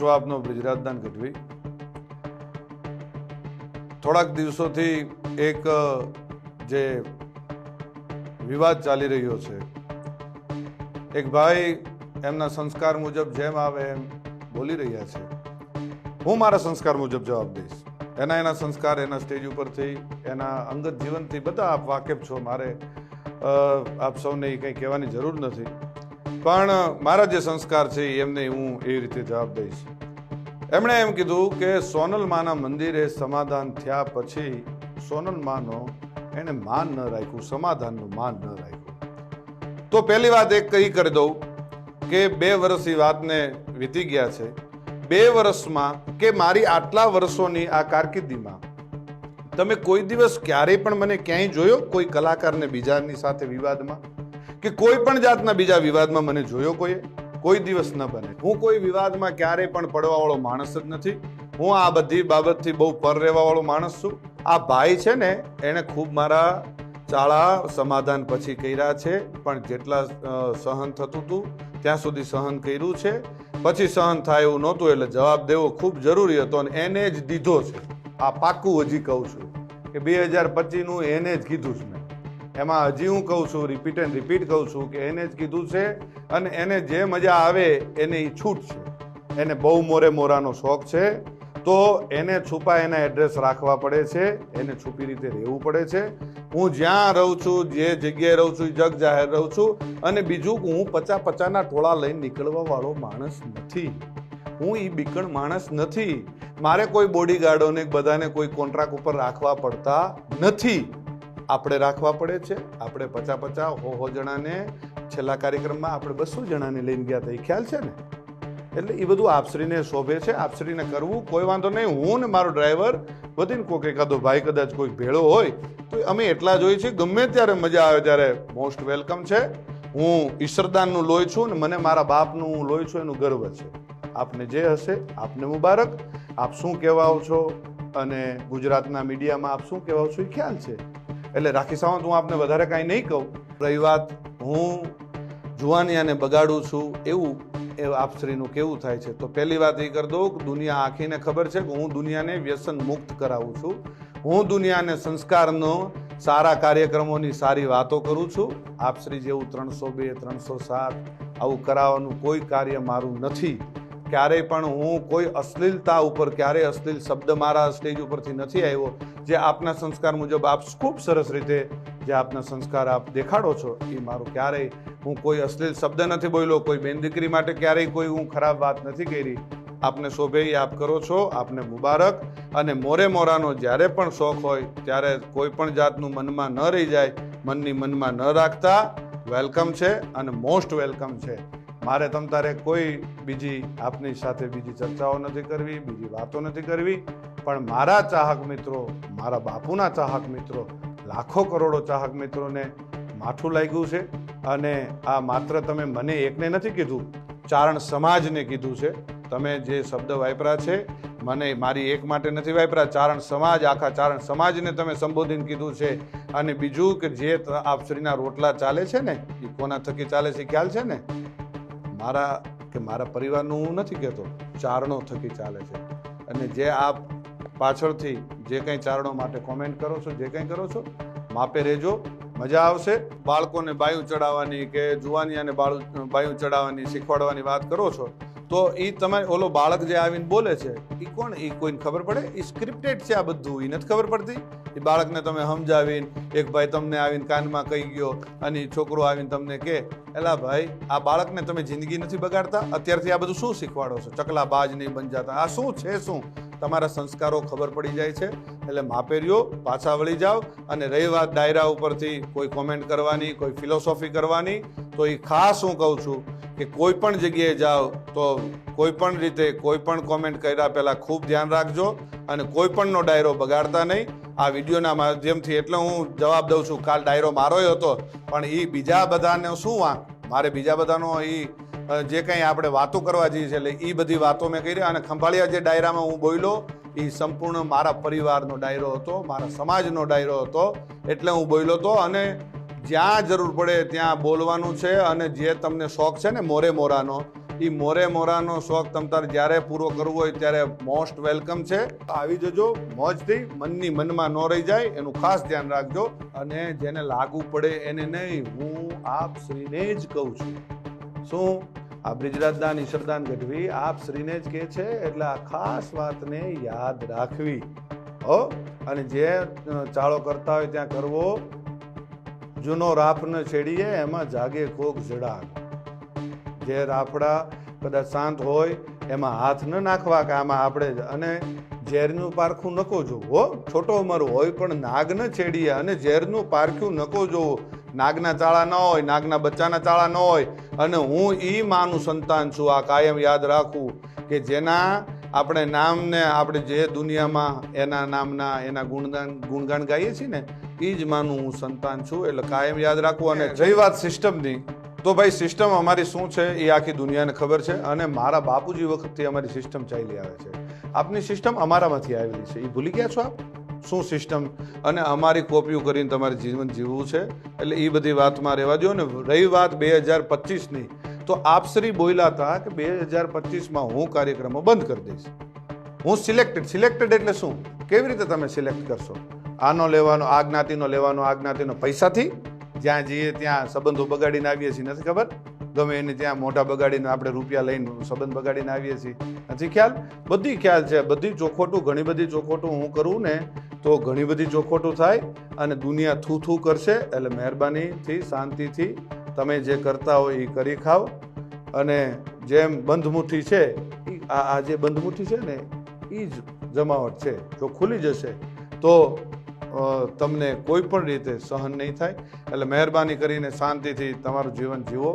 છું આપનો બ્રિજરાજદાન ગઢવી। થોડાક દિવસોથી એક જે વિવાદ ચાલી રહ્યો છે, એક ભાઈ એમના સંસ્કાર મુજબ જેમ આવે એમ બોલી રહ્યા છે। હું મારા સંસ્કાર મુજબ જવાબ દઈશ। એના સંસ્કાર એના સ્ટેજ ઉપરથી, એના અંગત જીવનથી બધા આપ વાકેફ છો, મારે આપ સૌને કંઈ કહેવાની જરૂર નથી। પણ મારા જે સંસ્કાર છે એમને હું એ રીતે જવાબ દઈશ। એમણે એમ કીધું કે સોનલમાના મંદિરે સમાધાન થયા પછી સોનલમાનો એને માન ન રાખ્યું, સમાધાનનું માન ન રાખ્યું। તો પહેલી વાત એક કહી કરી દઉં કે 2 વર્ષની વાતને વીતી ગયા છે। 2 વર્ષમાં કે મારી આટલા વર્ષોની આ કારકિર્દીમાં તમે કોઈ દિવસ ક્યારેય પણ મને ક્યાંય જોયો કોઈ કલાકારને બીજાની સાથે વિવાદમાં, કે કોઈ પણ જાતના બીજા વિવાદમાં મને જોયો કોઈ દિવસ ન બને। હું કોઈ વિવાદમાં ક્યારેય પણ પડવાવાળો માણસ જ નથી। હું આ બધી બાબતથી બહુ પર રહેવાવાળો માણસ છું। આ ભાઈ છે ને, એણે ખૂબ મારા ચાળા સમાધાન પછી કર્યા છે, પણ જેટલા સહન થતું હતું ત્યાં સુધી સહન કર્યું છે। પછી સહન થાય એવું નહોતું, એટલે જવાબ દેવો ખૂબ જરૂરી હતો અને એને જ દીધો છે। આ પાક્કું હજી કહું છું કે 2025નું એને જ કીધું છે મેં। એમાં હજી હું કહું છું, રિપીટ એન્ડ રિપીટ કહું છું કે એને જ કીધું છે અને એને જે મજા આવે એને એ છૂટ છે। એને બહુ મોરાનો શોખ છે, તો એને છુપા એના એડ્રેસ રાખવા પડે છે, એને છુપી રીતે રહેવું પડે છે। હું જ્યાં રહું છું, જે જગ્યાએ રહું છું, જગ જાહેર રહું છું। અને બીજું, હું 50-50ના ટોળા લઈને નીકળવા વાળો માણસ નથી। હું એ બીકણ માણસ નથી। મારે કોઈ બોડીગાર્ડોને બધાને કોઈ કોન્ટ્રાક્ટ ઉપર રાખવા પડતા નથી। આપણે રાખવા પડે છે। આપણે 50-50 જણાને છેલ્લા કાર્યક્રમમાં આપણે 200 જણાને લઈને ગયા હતા, એ ખ્યાલ છે ને? એટલે એ બધું આપશ્રીને શોભે છે, આપશ્રીને કરવું કોઈ વાંધો નહીં। હું ને મારો ડ્રાઈવર વધીને કોઈક એકાદો ભાઈ કદાચ કોઈ ભેળો હોય તો અમે એટલા જ હોઈએ છીએ। ગમે ત્યારે મજા આવે ત્યારે મોસ્ટ વેલકમ છે। હું ઈશ્વરદાનનું લોહી છું ને મને મારા બાપનું હું લોહી છું એનું ગર્વ છે। આપને જે હશે આપને મુબારક। આપ શું કહેવાઓ છો અને ગુજરાતના મીડિયામાં આપ શું કહેવાઓ છો એ ખ્યાલ છે। એટલે રાખી સાવંત, હું આપને વધારે કાંઈ નહીં કહું। રહી વાત હું જુવાનિયાને બગાડું છું એવું આપશ્રીનું કેવું થાય છે, તો પહેલી વાત એ કરી દઉં કે દુનિયા આખીને ખબર છે કે હું દુનિયાને વ્યસન મુક્ત કરાવું છું। હું દુનિયાને સંસ્કારનો સારા કાર્યક્રમોની સારી વાતો કરું છું। આપશ્રી જેવું 302, 307 આવું કરાવવાનું કોઈ કાર્ય મારું નથી। ક્યારેય પણ હું કોઈ અશ્લીલતા ઉપર, ક્યારેય અશ્લીલ શબ્દ મારા સ્ટેજ ઉપરથી નથી આવ્યો। જે આપના સંસ્કાર મુજબ આપ ખૂબ સરસ રીતે જે આપના સંસ્કાર આપ દેખાડો છો, એ મારું ક્યારેય હું કોઈ અશ્લીલ શબ્દ નથી બોલ્યો, કોઈ બેન દીકરી માટે ક્યારેય કોઈ હું ખરાબ વાત નથી કરી। આપને શોભે એ આપ કરો છો, આપને મુબારક। અને મોરાનો જ્યારે પણ શોખ હોય ત્યારે કોઈ પણ જાતનું મનમાં ન રહી જાય, મનમાં ન રાખતા। વેલકમ છે અને મોસ્ટ વેલકમ છે। મારે તમ તારે કોઈ બીજી આપની સાથે બીજી ચર્ચાઓ નથી કરવી, બીજી વાતો નથી કરવી। પણ મારા ચાહક મિત્રો, મારા બાપુના ચાહક મિત્રો, લાખો કરોડો ચાહક મિત્રોને માઠું લાગ્યું છે। અને આ માત્ર તમે મને એકને નથી કીધું, ચારણ સમાજને કીધું છે। તમે જે શબ્દ વાપરા છે મને મારી એક માટે નથી વાપરા, ચારણ સમાજ, આખા ચારણ સમાજને તમે સંબોધીને કીધું છે। અને બીજું કે જે આપશ્રીના રોટલા ચાલે છે ને, એ કોના થકી ચાલે છે ખ્યાલ છે ને? મારા પરિવારનું હું નથી કહેતો, ચારણો થકી ચાલે છે। અને જે આપ પાછળથી જે કંઈ ચારણો માટે કોમેન્ટ કરો છો, જે કંઈ કરો છો, માપે રહેજો, મજા આવશે। બાળકોને બાયું ચડાવવાની કે જુવાનિયાને બાયું ચડાવવાની શીખવાડવાની વાત કરો છો, તો એ તમે ઓલો બાળક જે આવીને બોલે છે એ કોણ, એ કોઈને ખબર પડે? એ સ્ક્રિપ્ટેડ છે આ બધું, એ નથી ખબર પડતી? એ બાળકને તમે સમજાવીને, એક ભાઈ તમને આવીને કાનમાં કહી ગયો અને છોકરો આવીને તમને કહે, એલા ભાઈ આ બાળકને તમે જિંદગી નથી બગાડતા? અત્યારથી આ બધું શું શીખવાડો છો? ચકલા બાજ નહીં બન જાતા, આ શું છે? શું તમારા સંસ્કારો ખબર પડી જાય છે। એટલે માપે રહ્યો, પાછા વળી જાઓ। અને રહી વાત ડાયરા ઉપરથી કોઈ કોમેન્ટ કરવાની, કોઈ ફિલોસોફી કરવાની, તો એ ખાસ હું કહું છું કે કોઈ પણ જગ્યાએ જાઓ તો કોઈ પણ રીતે કોઈ પણ કોમેન્ટ કર્યા પહેલાં ખૂબ ધ્યાન રાખજો અને કોઈ પણનો ડાયરો બગાડતા નહીં। આ વિડીયોના માધ્યમથી એટલે હું જવાબ દઉં છું, કાલ ડાયરો મારોય હતો, પણ એ બીજા બધાને શું વાંક? મારે બીજા બધાનો એ જે કંઈ આપણે વાતો કરવા જઈએ છીએ, એટલે એ બધી વાતો મેં કરી। અને ખંભાળિયા જે ડાયરામાં હું બોલ્યો એ સંપૂર્ણ મારા પરિવારનો ડાયરો હતો, મારા સમાજનો ડાયરો હતો, એટલે હું બોલ્યો હતો। અને જ્યાં જરૂર પડે ત્યાં બોલવાનું છે। અને જે તમને શોખ છે ને મોરાનો, એ મોરાનો શોખ તમ તારે જ્યારે પૂરો કરવો હોય ત્યારે મોસ્ટ વેલકમ છે. આવી જજો મોજથી, મનની મનમાં ન રહી જાય એનું ખાસ ધ્યાન રાખજો. અને જેને લાગુ પડે એને નહીં, હું આપ શ્રીને જ કહું છું. શું આ બ્રિજરાજદાન ઈશ્વરદાન ગઢવી આપ શ્રીને જ કહે છે, એટલે આ ખાસ વાતને યાદ રાખવી હો. અને જે ચાળો કરતા હોય ત્યાં કરવો. જૂનો રાફ ન છેડીએ એમાં જાગે કોક જડાગ. જે રાફડા કદાચ શાંત હોય એમાં હાથ ન નાખવા કે આમાં આપણે, અને ઝેરનું પારખું નકો જોવું હો. છોટો ઉંમર હોય પણ નાગ ન છેડીએ, અને ઝેરનું પારખ્યું નકો જોવું. નાગના ચાળા ન હોય, નાગના બચ્ચાના ચાળા ન હોય. અને હું ઈ માનું સંતાન છું. આ કાયમ યાદ રાખવું કે જેના આપણે નામને આપણે જે દુનિયામાં એના નામના એના ગુણગાન ગાઈએ છીએ ને, એ જ માનું હું સંતાન છું. એટલે કાયમ યાદ રાખવું. અને રહી વાત સિસ્ટમની, તો ભાઈ સિસ્ટમ અમારી શું છે એ આખી દુનિયાને ખબર છે. અને મારા બાપુજી વખતથી અમારી સિસ્ટમ ચાલી આવે છે. આપની સિસ્ટમ અમારામાંથી આવેલી છે, એ ભૂલી ગયા છો આપ શું સિસ્ટમ? અને અમારી કોપીઓ કરીને તમારે જીવન જીવવું છે. એટલે એ બધી વાતમાં રહેવા દો. ને રહી વાત 2025ની, તો આપશ્રી બોલ્યા હતા કે 2025માં હું કાર્યક્રમો બંધ કરી દઈશ. હું સિલેક્ટેડ એટલે શું? કેવી રીતે તમે સિલેક્ટ કરશો? આનો લેવાનો, આ જ્ઞાતિનો લેવાનો, આ જ્ઞાતિનો પૈસાથી જ્યાં જઈએ ત્યાં સંબંધો બગાડીને આવીએ છીએ, નથી ખબર? ગમે એને ત્યાં મોઢા બગાડીને આપણે રૂપિયા લઈને સંબંધ બગાડીને આવીએ છીએ, નથી ખ્યાલ? બધી ખ્યાલ છે. બધી ચોખોટું, ઘણી બધી ચોખોટું હું કરું ને તો ઘણી બધી ચોખોટું થાય અને દુનિયા થૂ કરશે. એટલે મહેરબાનીથી શાંતિથી તમે જે કરતા હોય એ કરી ખાઓ. અને જેમ બંધમુઠ્ઠી છે, આ જે બંધમુઠ્ઠી છે ને એ જ જમાવટ છે. જો ખુલી જશે તો તમને કોઈ પણ રીતે સહન નહીં થાય. એટલે મહેરબાની કરીને શાંતિથી તમારું જીવન જીવો.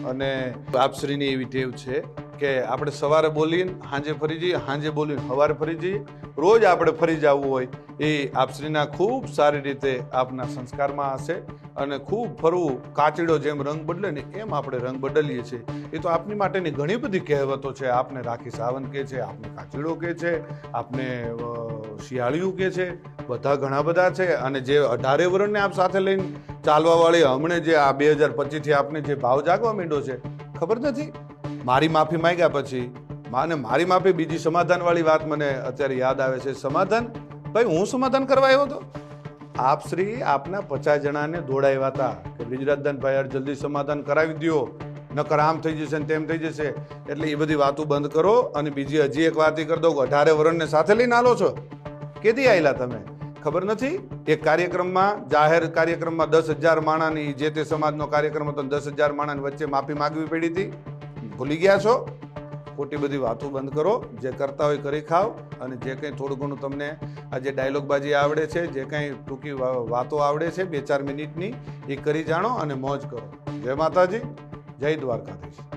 અને આપશ્રીની એવી ટેવ છે કે આપણે સવારે બોલીને સાંજે ફરી જઈએ, સાંજે બોલીને સવારે ફરી જઈએ. રોજ આપણે ફરી જવું હોય એ આપશ્રીના ખૂબ સારી રીતે આપના સંસ્કારમાં હશે. અને ખૂબ ફરવું, કાચીડો જેમ રંગ બદલે ને એમ આપણે રંગ બદલીએ છીએ. એ તો આપની માટેની ઘણી બધી કહેવતો છે. આપને રાખી સાવન કહે છે, આપને કાચીડો કહે છે, આપને શિયાળિયું કહે છે, બધા ઘણા બધા છે. અને જે 18 વર્ષને આપ સાથે લઈને ચાલવાવાળી હમણે જે આ 2025થી આપને જે ભાવ જાગવા માંડ્યો છે, ખબર નથી? મારી માફી માંગ્યા પછી મારી માફી, બીજી સમાધાનવાળી વાત મને અત્યારે યાદ આવે છે. સમાધાન? ભાઈ હું સમાધાન કરવા આવ્યો હતો? આપ શ્રી આપના 50 જણાને દોડાવ્યા હતા કે બ્રિજરાજદાન ભાઈ યાર જલ્દી સમાધાન કરાવી દો, નકર આમ થઈ જશે ને તેમ થઈ જશે. એટલે એ બધી વાતો બંધ કરો. અને બીજી હજી એક વાત કરી દઉં, 18 વર્ષને સાથે લઈને આલો છો. કેદી આવેલા તમે? ખબર નથી? એક કાર્યક્રમમાં, જાહેર કાર્યક્રમમાં 10,000 માણાની, જે તે સમાજનો કાર્યક્રમ હતો, 10,000 માણાની વચ્ચે માફી માગવી પડી હતી. ભૂલી ગયા છો? ખોટી બધી વાતો બંધ કરો. જે કરતા હોય કરી ખાઓ. અને જે કંઈ થોડું ઘણું તમને આ જે ડાયલોગબાજી આવડે છે, જે કંઈ ટૂંકી વાતો આવડે છે 2-4 મિનિટની, એ કરી જાણો અને મોજ કરો. જય માતાજી, જય દ્વારકાધીશ.